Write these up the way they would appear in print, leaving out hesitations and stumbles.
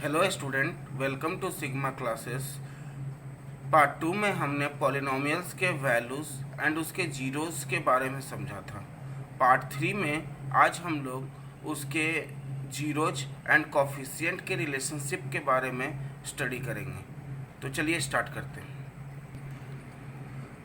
Hello student, welcome to Sigma Classes. Part 2 में हमने polynomials के वैल्यूज़ एंड उसके जीरोस के बारे में समझा था। पार्ट 3 में आज हम लोग उसके जीरोज एंड कॉफिशिएंट के रिलेशनशिप के बारे में स्टडी करेंगे। तो चलिए स्टार्ट करते हैं।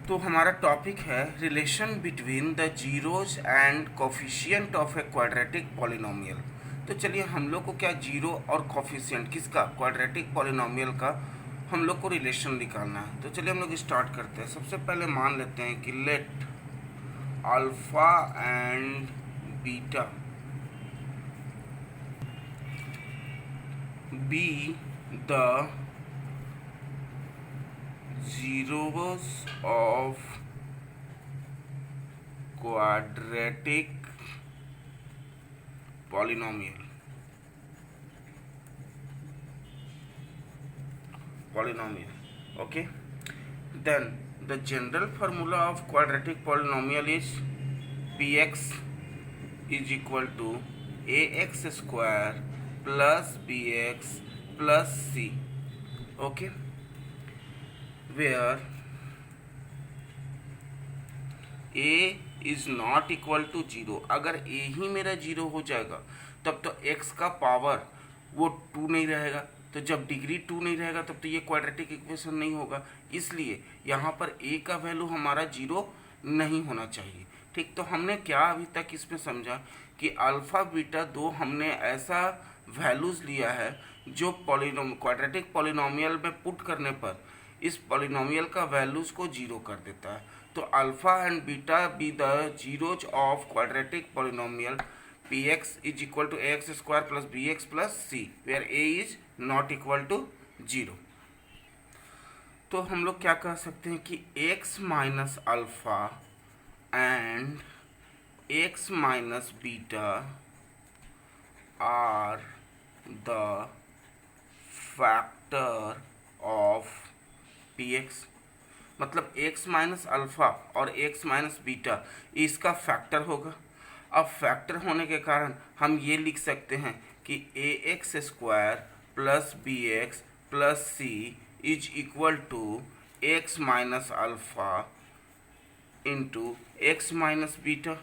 तो हमारा टॉपिक है relation between the zeros and coefficient of a quadratic polynomial. तो चलिए हम लोग को क्या जीरो और कॉफिशिएंट किसका, क्वाड्रेटिक पॉलिनोमियल का हम लोग को रिलेशन निकालना है। तो चलिए हम लोग स्टार्ट करते हैं। सबसे पहले मान लेते हैं कि let alpha and beta be the zeros of quadratic polynomial okay. Then the general formula of quadratic polynomial is px is equal to ax square plus bx plus c, okay, where a is not equal to zero. अगर a ही मेरा zero हो जाएगा तब तो x का power वो 2 नहीं रहेगा। तो जब डिग्री 2 नहीं रहेगा तब तो ये क्वाड्रेटिक इक्वेशन नहीं होगा। इसलिए यहाँ पर a का वैल्यू हमारा जीरो नहीं होना चाहिए। ठीक, तो हमने क्या अभी तक इसमें समझा कि अल्फ़ा बीटा दो हमने ऐसा वैल्यूज़ लिया है जो क्वाड्रेटिक पॉलिनोमियल में पुट करने पर इस पॉलिनोमियल का वैल्यूज़ को जीरो कर देता है। तो alpha and beta be the zeros of quadratic polynomial p x is equal to a x square plus b x plus c, where a is not equal to zero. तो हम लोग क्या कह सकते हैं कि x minus alpha and x minus beta are the factor of p x. मतलब x minus alpha और x माइनस बीटा इसका फैक्टर होगा। अब फैक्टर होने के कारण हम ये लिख सकते हैं कि a x square plus b x plus c is equal to x minus alpha into x minus beta.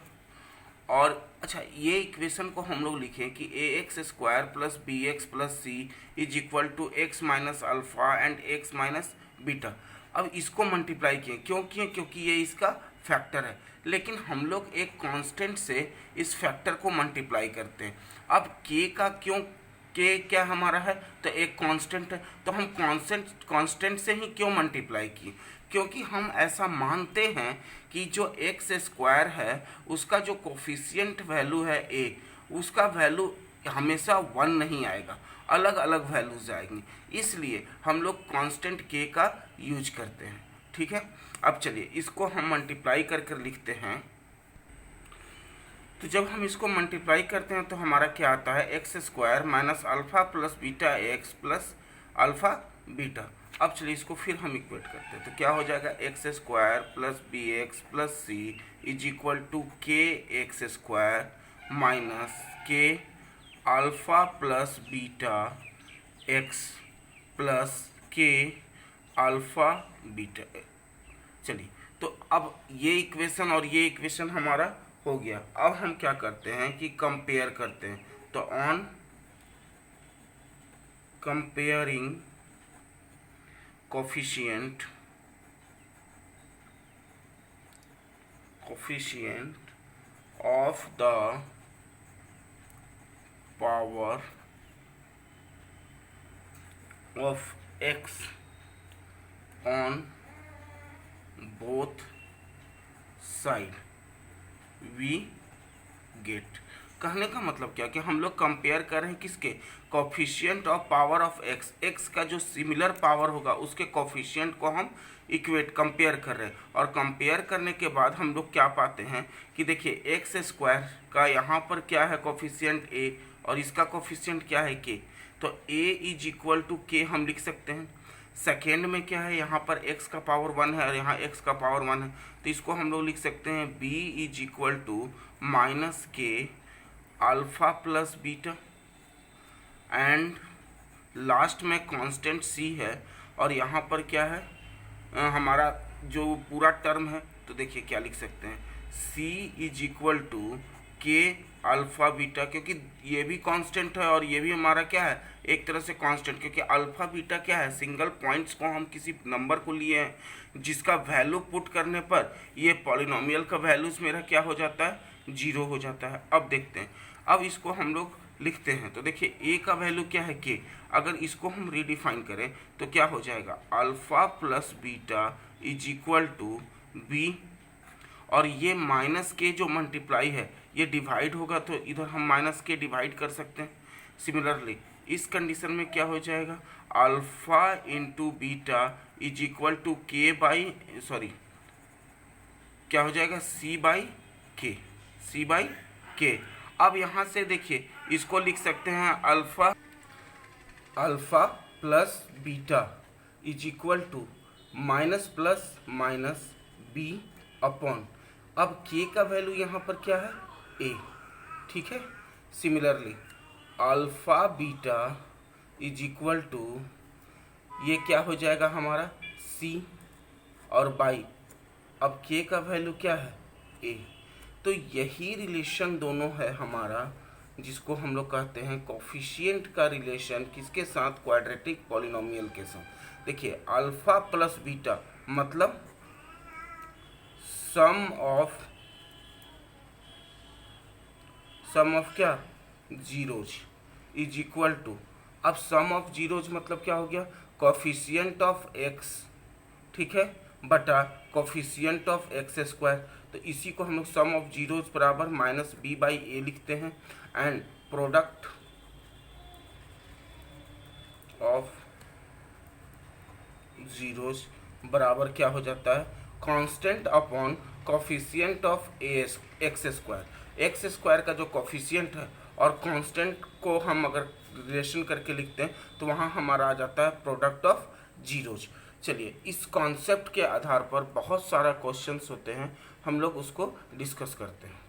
और अच्छा, ये इक्वेशन को हम लोग लिखें कि a x square plus b x plus c is equal to x minus alpha and x minus beta. अब इसको मल्टीप्लाई किए, क्यों किए? क्योंकि ये इसका फैक्टर है। लेकिन हम लोग एक कांस्टेंट से इस फैक्टर को मल्टीप्लाई करते हैं। अब के का क्यों, के क्या हमारा है तो एक कांस्टेंट है, तो हम कांस्टेंट से ही क्यों मल्टीप्लाई किए? क्योंकि हम ऐसा मानते हैं कि जो एक्स स्क्वायर है उसका जो कोफिशिएंट वैल्यू है ए, उसका वैल्यू हमेशा 1 नहीं आएगा, अलग अलग वैल्यूज आएंगी। इसलिए हम लोग कांस्टेंट के का यूज करते हैं। ठीक है, अब चलिए इसको हम मल्टीप्लाई कर लिखते हैं। तो जब हम इसको मल्टीप्लाई करते हैं तो हमारा क्या आता है, x square minus alpha plus beta x plus alpha beta. अब चलिए इसको फिर हम इक्वेट करते हैं तो क्या हो जाएगा, x square plus b x plus c is equal to k x square minus के alpha plus beta x plus k alpha beta. चलिए, तो अब ये इक्वेशन और ये इक्वेशन हमारा हो गया। अब हम क्या करते हैं कि कंपेयर करते हैं। तो on comparing coefficient of the power of x on both side we get. कहने का मतलब क्या कि हम लोग कंपेयर कर रहे हैं किसके, coefficient of power of x. X का जो सिमिलर पावर होगा उसके कोफिशिएंट को हम इक्वेट कंपेयर कर रहे हैं। और कंपेयर करने के बाद हम लोग क्या पाते हैं कि देखिए एक्स स्क्वायर का यहाँ पर क्या है कोफिशिएंट ए और इसका कोफिशिएंट क्या है के। तो ए इज इक्वल टू के हम लिख सकते हैं। सेकेंड में क्या है, यहाँ पर x का पावर 1 है और यहाँ x का पावर 1 है, तो इसको हम लोग लिख सकते हैं b is equal to minus के alpha plus beta. And last में कांस्टेंट सी है और यहाँ पर क्या है हमारा जो पूरा टर्म है, तो देखिए क्या लिख सकते हैं, सी इज इक्वल टू के अल्फ़ा बीटा, क्योंकि ये भी कांस्टेंट है और ये भी हमारा क्या है एक तरह से कांस्टेंट, क्योंकि अल्फ़ा बीटा क्या है सिंगल पॉइंट्स को हम किसी नंबर को लिए हैं जिसका वैल्यू पुट करने पर ये पॉलिनोमियल का वैल्यूज मेरा क्या हो जाता है, 0 हो जाता है। अब देखते हैं, अब इसको हम लोग लिखते हैं, तो देखिए ए का वैल्यू क्या है के, अगर इसको हम रीडिफाइन करें तो क्या हो जाएगा, alpha plus beta is equal to b, और ये माइनस के जो मल्टीप्लाई है ये डिवाइड होगा तो इधर हम माइनस के डिवाइड कर सकते हैं। सिमिलरली इस कंडीशन में क्या हो जाएगा, alpha into beta is equal to k by क्या हो जाएगा, सी बाई के। अब यहाँ से देखिए इसको लिख सकते हैं alpha plus beta is equal to minus plus minus b upon, अब के का वैल्यू यहाँ पर क्या है, ए, ठीक है। Similarly alpha beta is equal to ये क्या हो जाएगा हमारा सी और बाई, अब के का वैल्यू क्या है, ए। तो यही रिलेशन दोनों है हमारा जिसको हम लोग कहते हैं कोफिशिएंट का रिलेशन, किसके साथ, क्वाड्रेटिक पॉलिनोमियल के साथ। देखिए अल्फ़ा प्लस बीटा मतलब सम ऑफ क्या, जीरोज इज इक्वल टू, अब सम ऑफ जीरोज मतलब क्या हो गया, कोफिशिएंट ऑफ एक्स, ठीक है, बटा कोफिशिएंट ऑफ एक्स स्क्वायर। तो इसी को हम लोग सम ऑफ जीरोज बराबर माइनस बी बाई ए लिखते हैं, एंड प्रोडक्ट ऑफ जीरोज बराबर क्या हो जाता है, constant upon coefficient of x square. X square का जो कोफिशिएंट है और कांस्टेंट को हम अगर रिलेशन करके लिखते हैं तो वहाँ हमारा आ जाता है प्रोडक्ट ऑफ जीरोज। चलिए इस कॉन्सेप्ट के आधार पर बहुत सारा क्वेश्चंस होते हैं, हम लोग उसको डिस्कस करते हैं।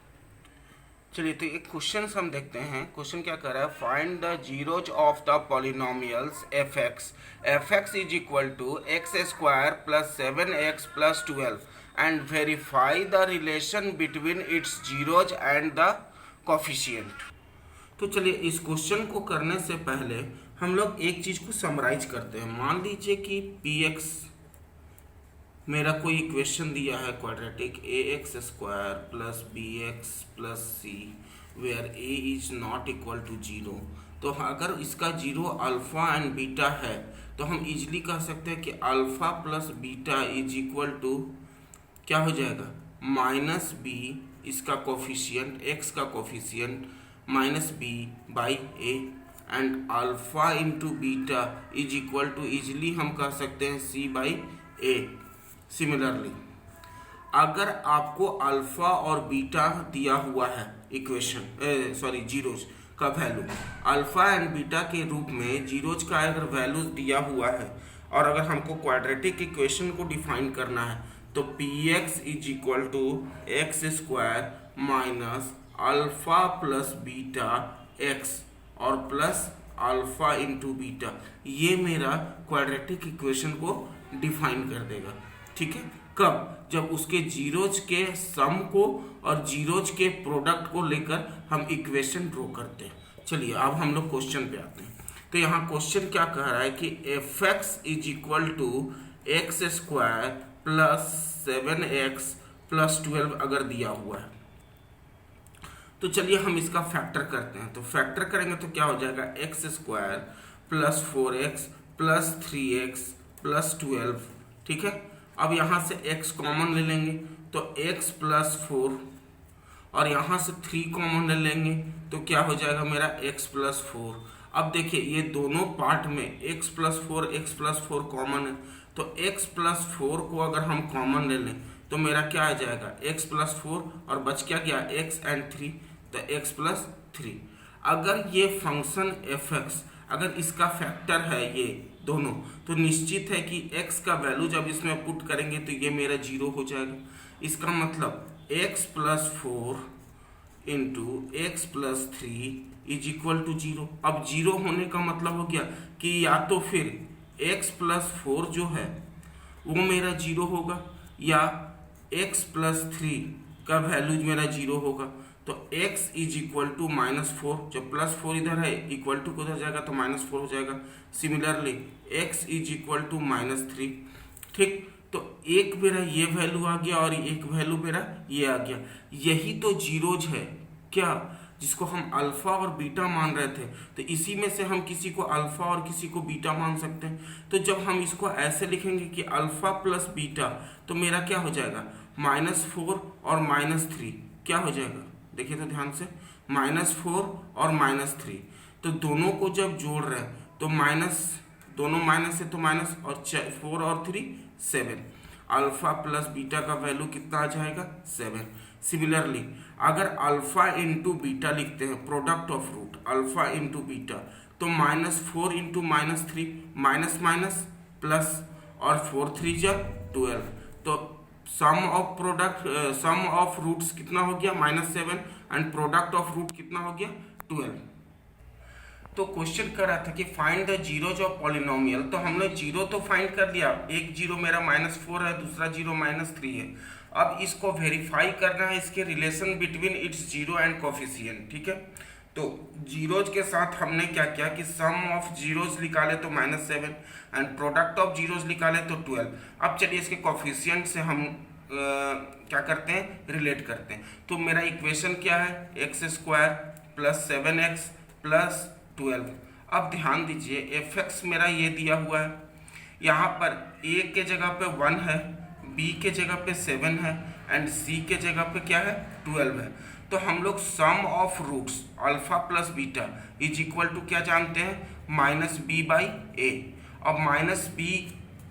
चलिए तो एक क्वेश्चन हम देखते हैं, क्वेश्चन क्या कर रहा है, find the zeros of the polynomials f x is equal to x square plus 7x plus 12 and verify the relation between its zeros and the coefficient. तो चलिए इस क्वेश्चन को करने से पहले हम लोग एक चीज़ को समराइज करते हैं। मान लीजिए कि पी एक्स मेरा कोई इक्वेशन दिया है quadratic, a x square plus b x plus c where a is not equal to 0। तो अगर इसका 0 अल्फ़ा एंड बीटा है तो हम इजीली कह सकते हैं कि alpha plus beta is equal to क्या हो जाएगा, माइनस बी इसका कोफिशिएंट, एक्स का coefficient minus b by a, and alpha into beta is equal to easily हम कह सकते हैं सी बाई ए। सिमिलरली अगर आपको अल्फ़ा और बीटा दिया हुआ है इक्वेशन जीरोज का वैल्यू, अल्फ़ा एंड बीटा के रूप में जीरोज का अगर वैल्यू दिया हुआ है और अगर हमको क्वाड्रेटिक इक्वेशन को डिफाइन करना है तो p x is equal to x square minus alpha plus beta x और प्लस अल्फ़ा इंटू बीटा, ये मेरा क्वाड्रेटिक इक्वेशन को डिफाइन कर देगा। ठीक है, कब, जब उसके जीरोज के सम को और जीरोज के प्रोडक्ट को लेकर हम इक्वेशन ड्रॉ करते हैं। चलिए अब हम लोग क्वेश्चन पे आते हैं। तो यहाँ क्वेश्चन क्या कह रहा है कि f x is equal to x square plus 7x plus 12 अगर दिया हुआ है तो चलिए हम इसका फैक्टर करते हैं। तो फैक्टर करेंगे तो क्या हो जाएगा, x square plus 4x plus 3x plus 12। ठीक है, अब यहाँ से x कॉमन ले लेंगे तो x प्लस 4 और यहाँ से 3 कॉमन ले लेंगे तो क्या हो जाएगा मेरा x प्लस 4। अब देखिए ये दोनों पार्ट में x प्लस 4 कॉमन है, तो x प्लस 4 को अगर हम कॉमन ले लें तो मेरा क्या आ जाएगा, x प्लस 4 और बच क्या गया x एंड 3, तो x प्लस 3। अगर ये फंक्शन एफ एक्स अगर इसका फैक्टर है ये दोनों, तो निश्चित है कि x का वैल्यू जब इसमें पुट करेंगे तो ये मेरा 0 हो जाएगा। इसका मतलब x plus 4 into x plus 3 is equal to 0। अब 0 होने का मतलब हो गया कि या तो फिर x प्लस 4 जो है वो मेरा 0 होगा या x प्लस 3 का वैल्यू मेरा 0 होगा। तो x इज इक्वल टू -4, जब +4 इधर है इक्वल टू उधर जाएगा तो -4 हो जाएगा। Similarly x is equal to -3। ठीक, तो एक मेरा ये वैल्यू आ गया और एक वैल्यू मेरा ये आ गया। यही तो जीरोज है क्या, जिसको हम अल्फा और बीटा मान रहे थे। तो इसी में से हम किसी को अल्फा और किसी को बीटा मान सकते हैं। तो जब हम इसको ऐसे लिखेंगे कि अल्फा प्लस बीटा, तो मेरा क्या हो जाएगा -4 और -3 क्या हो जाएगा, देखिए तो ध्यान से, -4 और -3। तो दोनों को जब जोड़ रहे हैं तो दोनों माइनस है तो माइनस, और 4 और 3 7। अल्फा प्लस बीटा का वैल्यू कितना आ जाएगा 7। सिमिलरली अगर अल्फा इंटू बीटा लिखते हैं, product of root alpha into beta, तो -4 इंटू -3 माइनस माइनस प्लस, और 4 3 जा 12। तो सम ऑफ रूट्स कितना हो गया -7 एंड प्रोडक्ट ऑफ रूट कितना हो गया 12। तो क्वेश्चन कर रहा था कि find the zeros of polynomial. तो हमने जीरो तो फाइंड कर लिया, एक जीरो मेरा -4 है, दूसरा जीरो -3 है। अब इसको वेरीफाई करना है इसके relation between it's zero and coefficient. ठीक है, तो जीरोज के साथ हमने क्या किया कि सम ऑफ जीरोज निकाले तो -7 एंड प्रोडक्ट ऑफ जीरोज निकाले तो 12। अब चलिए इसके कोफिशिएंट से हम क्या करते हैं, रिलेट करते हैं। तो मेरा इक्वेशन क्या है, x² + 7x + 12। अब ध्यान दीजिए fx मेरा ये दिया हुआ है, यहाँ पर a के जगह पे 1 है, b के जगह पे 7 है एंड c के जगह पे क्या है 12 है। तो हम लोग sum of roots alpha plus beta is equal to क्या जानते हैं -b/a। अब -b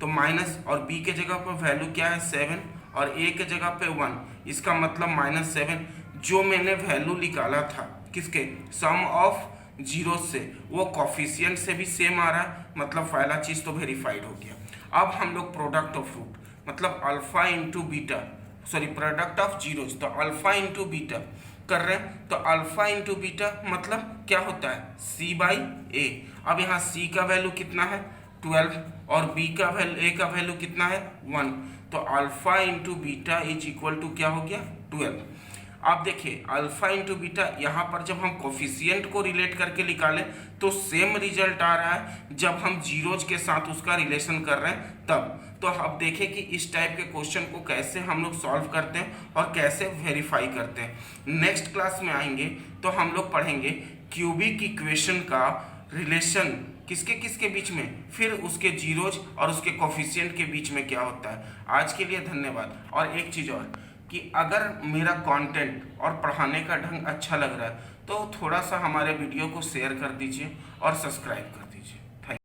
तो माइनस, और b के जगह पर वैल्यू क्या है 7 और a के जगह पे 1, इसका मतलब -7। जो मैंने वैल्यू निकाला था किसके, सम ऑफ जीरो से, वो कॉफिशिएंट से भी सेम आ रहा है, मतलब पहला चीज़ तो वेरीफाइड हो गया। अब हम लोग प्रोडक्ट ऑफ रूट मतलब alpha into beta, sorry product of zeros, तो अल्फा इंटू बीटा कर रहे हैं। तो अल्फा इंटू बीटा मतलब क्या होता है c/a। अब यहाँ c का वैल्यू कितना है 12 और b का वैल्यू, a का वैल्यू कितना है 1। तो alpha into beta is equal to क्या हो गया 12। आप देखिए अल्फा इंटू बीटा, यहाँ पर जब हम कोफिशिएंट को रिलेट करके निकालें तो सेम रिजल्ट आ रहा है जब हम जीरोज के साथ उसका रिलेशन कर रहे हैं तब। तो अब देखें कि इस टाइप के क्वेश्चन को कैसे हम लोग सॉल्व करते हैं और कैसे वेरीफाई करते हैं। नेक्स्ट क्लास में आएंगे तो हम लोग पढ़ेंगे क्यूबिक इक्वेशन का रिलेशन किसके किसके बीच में, फिर उसके जीरोज और उसके कोफिशिएंट के बीच में क्या होता है। आज के लिए धन्यवाद। और एक चीज़ और कि अगर मेरा कंटेंट और पढ़ाने का ढंग अच्छा लग रहा है तो थोड़ा सा हमारे वीडियो को शेयर कर दीजिए और सब्सक्राइब कर दीजिए।